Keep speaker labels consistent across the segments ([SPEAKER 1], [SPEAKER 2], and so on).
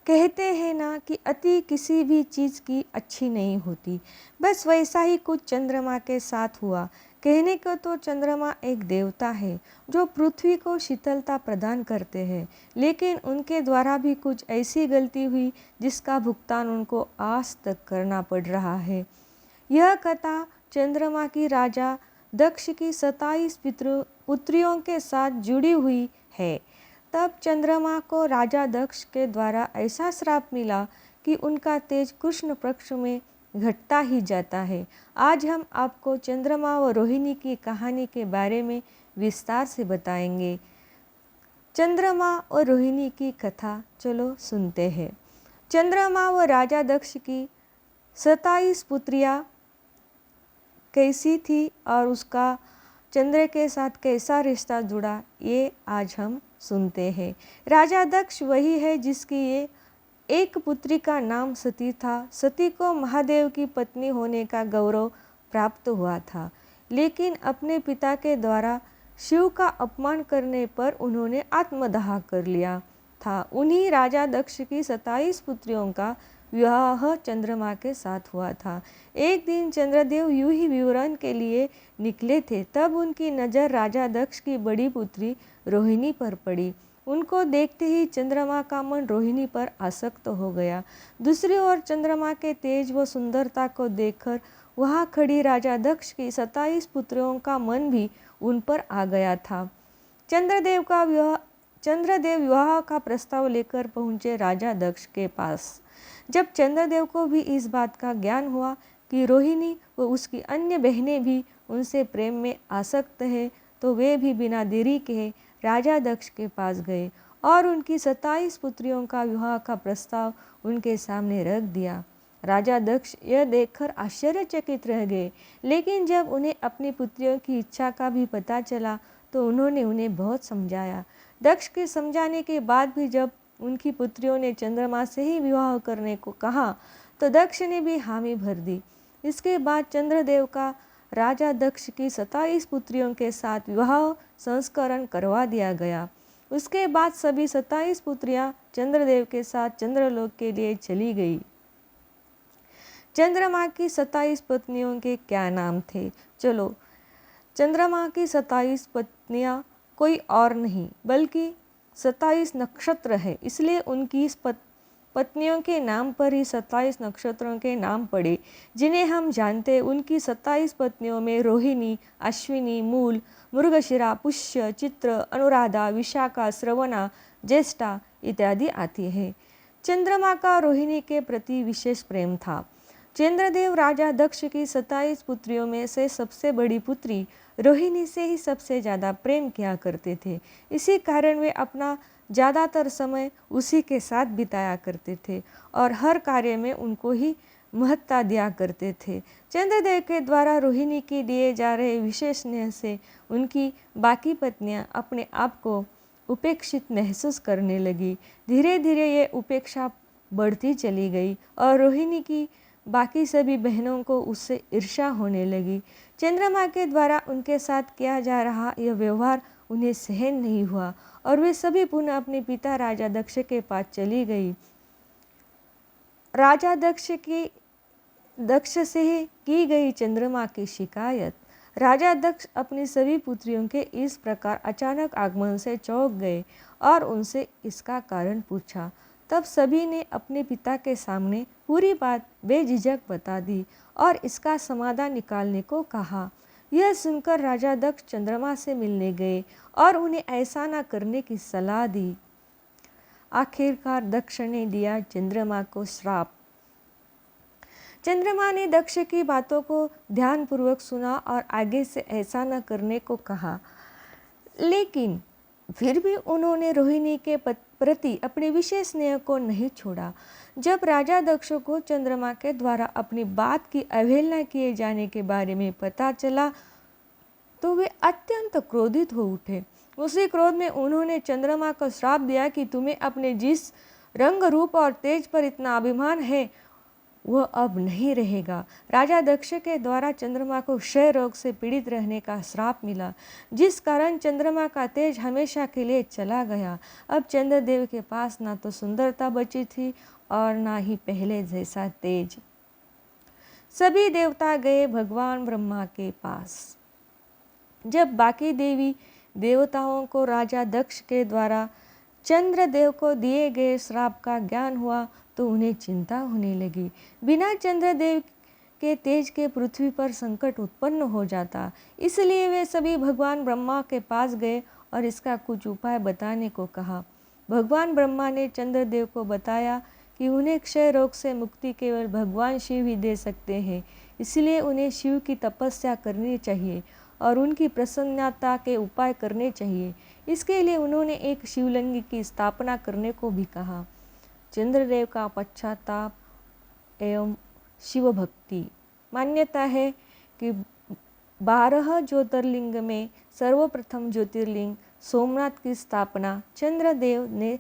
[SPEAKER 1] कहते हैं ना कि अति किसी भी चीज़ की अच्छी नहीं होती। बस वैसा ही कुछ चंद्रमा के साथ हुआ। कहने को तो चंद्रमा एक देवता है जो पृथ्वी को शीतलता प्रदान करते हैं, लेकिन उनके द्वारा भी कुछ ऐसी गलती हुई जिसका भुगतान उनको आज तक करना पड़ रहा है। यह कथा चंद्रमा की राजा दक्ष की 27 पुत्रियों के साथ जुड़ी हुई है। तब चंद्रमा को राजा दक्ष के द्वारा ऐसा श्राप मिला कि उनका तेज कृष्ण पक्ष में घटता ही जाता है। आज हम आपको चंद्रमा व रोहिणी की कहानी के बारे में विस्तार से बताएंगे। चंद्रमा और रोहिणी की कथा चलो सुनते हैं। चंद्रमा व राजा दक्ष की 27 पुत्रियां कैसी थी और उसका चंद्र के साथ कैसा रिश्ता जुड़ा, ये आज हम सुनते हैं। राजा दक्ष वही है जिसकी ये एक पुत्री का नाम सती था। सती को महादेव की पत्नी होने का गौरव प्राप्त हुआ था, लेकिन अपने पिता के द्वारा शिव का अपमान करने पर उन्होंने आत्मदाह कर लिया था। उन्हीं राजा दक्ष की 27 पुत्रियों का विवाह चंद्रमा के साथ हुआ था। एक दिन चंद्रदेव यूं ही विवरण के लिए निकले थे, तब उनकी नज़र राजा दक्ष की बड़ी पुत्री रोहिणी पर पड़ी। उनको देखते ही चंद्रमा का मन रोहिणी पर आसक्त हो गया। दूसरी ओर चंद्रमा के तेज व सुंदरता को देखकर वहाँ खड़ी राजा दक्ष की 27 पुत्रियों का मन भी उन पर आ गया था। चंद्रदेव विवाह का प्रस्ताव लेकर पहुँचे राजा दक्ष के पास। जब चंद्रदेव को भी इस बात का ज्ञान हुआ कि रोहिणी व उसकी अन्य बहनें भी उनसे प्रेम में आसक्त है, तो वे भी बिना देरी के राजा दक्ष के पास गए और उनकी 27 पुत्रियों का विवाह का प्रस्ताव उनके सामने रख दिया। राजा दक्ष यह देखकर आश्चर्यचकित रह गए, लेकिन जब उन्हें अपनी पुत्रियों की इच्छा का भी पता चला तो उन्होंने उन्हें बहुत समझाया। दक्ष के समझाने के बाद भी जब उनकी पुत्रियों ने चंद्रमा से ही विवाह करने को कहा तो दक्ष ने भी हामी भर दी। इसके बाद चंद्रदेव का राजा दक्ष की 27 पुत्रियों के साथ विवाह संस्करण करवा दिया गया। उसके बाद सभी 27 पुत्रियां चंद्रदेव के साथ चंद्रलोक के लिए चली गई। चंद्रमा की 27 पत्नियों के क्या नाम थे? चलो, चंद्रमा की 27 पत्नियां कोई और नहीं बल्कि 27 नक्षत्र है, इसलिए उनकी पत्नियों के नाम पर ही 27 नक्षत्रों के नाम पड़े जिन्हें हम जानते हैं। उनकी 27 पत्नियों में रोहिणी, अश्विनी, मूल, मृगशिरा, पुष्य, चित्र, अनुराधा, विशाखा, श्रवणा, ज्येष्ठा इत्यादि आती है। चंद्रमा का रोहिणी के प्रति विशेष प्रेम था। चंद्रदेव राजा दक्ष की 27 पुत्रियों में से सबसे बड़ी पुत्री रोहिणी से ही सबसे ज़्यादा प्रेम किया करते थे। इसी कारण वे अपना ज़्यादातर समय उसी के साथ बिताया करते थे और हर कार्य में उनको ही महत्ता दिया करते थे। चंद्रदेव के द्वारा रोहिणी के दिए जा रहे विशेष स्नेह से उनकी बाकी पत्नियां अपने आप को उपेक्षित महसूस करने लगी। धीरे धीरे ये उपेक्षा बढ़ती चली गई और रोहिणी की बाकी सभी बहनों को उससे ईर्ष्या होने लगी। चंद्रमा के द्वारा उनके साथ किया जा रहा यह व्यवहार उन्हें सहन नहीं हुआ और वे सभी पुनः अपने पिता राजा दक्ष के पास चली गई। राजा दक्ष से की गई चंद्रमा की शिकायत। राजा दक्ष अपनी सभी पुत्रियों के इस प्रकार अचानक आगमन से चौंक गए और उनसे इसका कारण पूछा। तब सभी ने अपने पिता के सामने पूरी बात बेझिझक बता दी और इसका समाधान निकालने को कहा। यह सुनकर राजा दक्ष चंद्रमा से मिलने गए और उन्हें ऐसा न करने की सलाह दी। आखिरकार दक्ष ने दिया चंद्रमा को श्राप। चंद्रमा ने दक्ष की बातों को ध्यानपूर्वक सुना और आगे से ऐसा न करने को कहा, लेकिन फिर भी उन्होंने रोहिणी के प्रति अपने विशेष स्नेह को नहीं छोड़ा। जब राजा दक्ष को चंद्रमा के द्वारा अपनी बात की अवहेलना किए जाने के बारे में पता चला तो वे अत्यंत क्रोधित हो उठे। उसी क्रोध में उन्होंने चंद्रमा को श्राप दिया कि तुम्हें अपने जिस रंग रूप और तेज पर इतना अभिमान है वह अब नहीं रहेगा। राजा दक्ष के द्वारा चंद्रमा को क्षय रोग से पीड़ित रहने का श्राप मिला, जिस कारण चंद्रमा का तेज हमेशा के लिए चला गया। अब चंद्रदेव के पास ना तो सुंदरता बची थी और ना ही पहले जैसा तेज। सभी देवता गए भगवान ब्रह्मा के पास। जब बाकी देवी देवताओं को राजा दक्ष के द्वारा चंद्रदेव को दिए गए श्राप का ज्ञान हुआ तो उन्हें चिंता होने लगी। बिना चंद्रदेव के तेज के पृथ्वी पर संकट उत्पन्न हो जाता। इसलिए वे सभी भगवान ब्रह्मा के पास गए और इसका कुछ उपाय बताने को कहा। भगवान ब्रह्मा ने चंद्रदेव को बताया कि उन्हें क्षय रोग से मुक्ति केवल भगवान शिव ही दे सकते हैं, इसलिए उन्हें शिव की तपस्या करनी चाहिए और उनकी प्रसन्नता के उपाय करने चाहिए। इसके लिए उन्होंने एक शिवलिंग की स्थापना करने को भी कहा। चंद्रदेव का पश्चाताप एवं शिव भक्ति। मान्यता है कि 12 ज्योतिर्लिंग में सर्वप्रथम ज्योतिर्लिंग सोमनाथ की स्थापना चंद्रदेव ने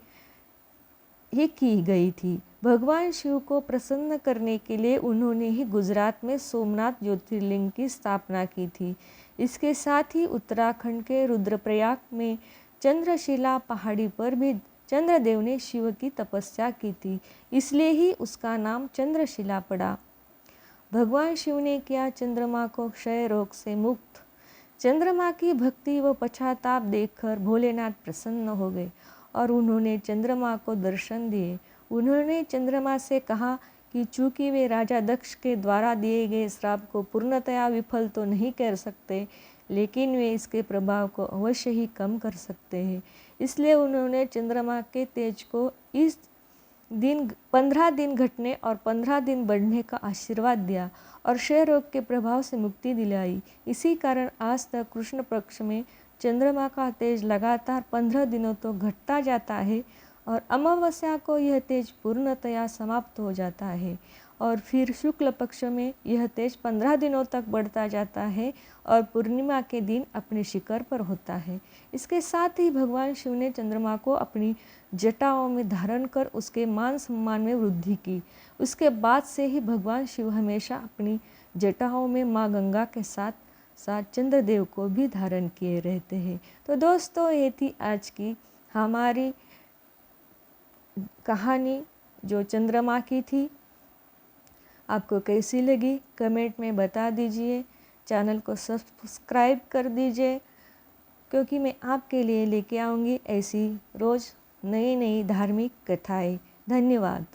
[SPEAKER 1] ही की गई थी। भगवान शिव को प्रसन्न करने के लिए उन्होंने ही गुजरात में सोमनाथ ज्योतिर्लिंग की स्थापना की थी। इसके साथ ही उत्तराखंड के रुद्रप्रयाग में चंद्रशिला पहाड़ी पर भी चंद्रदेव ने शिव की तपस्या की थी, इसलिए ही उसका नाम चंद्रशिला पड़ा। भगवान शिव ने किया चंद्रमा को क्षय रोग से मुक्त। चंद्रमा की भक्ति व पश्चाताप देखकर भोलेनाथ प्रसन्न हो गए और उन्होंने चंद्रमा को दर्शन दिए। उन्होंने चंद्रमा से कहा कि चूंकि वे राजा दक्ष के द्वारा दिए गए श्राप को पूर्णतया विफल तो नहीं कर सकते, लेकिन वे इसके प्रभाव को अवश्य ही कम कर सकते हैं। इसलिए उन्होंने चंद्रमा के तेज को इस दिन 15 दिन घटने और 15 दिन बढ़ने का आशीर्वाद दिया और क्षय रोग के प्रभाव से मुक्ति दिलाई। इसी कारण आज तक कृष्ण पक्ष में चंद्रमा का तेज लगातार 15 दिनों तो घटता जाता है और अमावस्या को यह तेज पूर्णतया समाप्त हो जाता है और फिर शुक्ल पक्ष में यह तेज 15 दिनों तक बढ़ता जाता है और पूर्णिमा के दिन अपने शिखर पर होता है। इसके साथ ही भगवान शिव ने चंद्रमा को अपनी जटाओं में धारण कर उसके मान सम्मान में वृद्धि की। उसके बाद से ही भगवान शिव हमेशा अपनी जटाओं में माँ गंगा के साथ साथ चंद्रदेव को भी धारण किए रहते हैं। तो दोस्तों, ये थी आज की हमारी कहानी जो चंद्रमा की थी। आपको कैसी लगी कमेंट में बता दीजिए। चैनल को सब्सक्राइब कर दीजिए, क्योंकि मैं आपके लिए लेके आऊँगी ऐसी रोज़ नई नई धार्मिक कथाएं। धन्यवाद।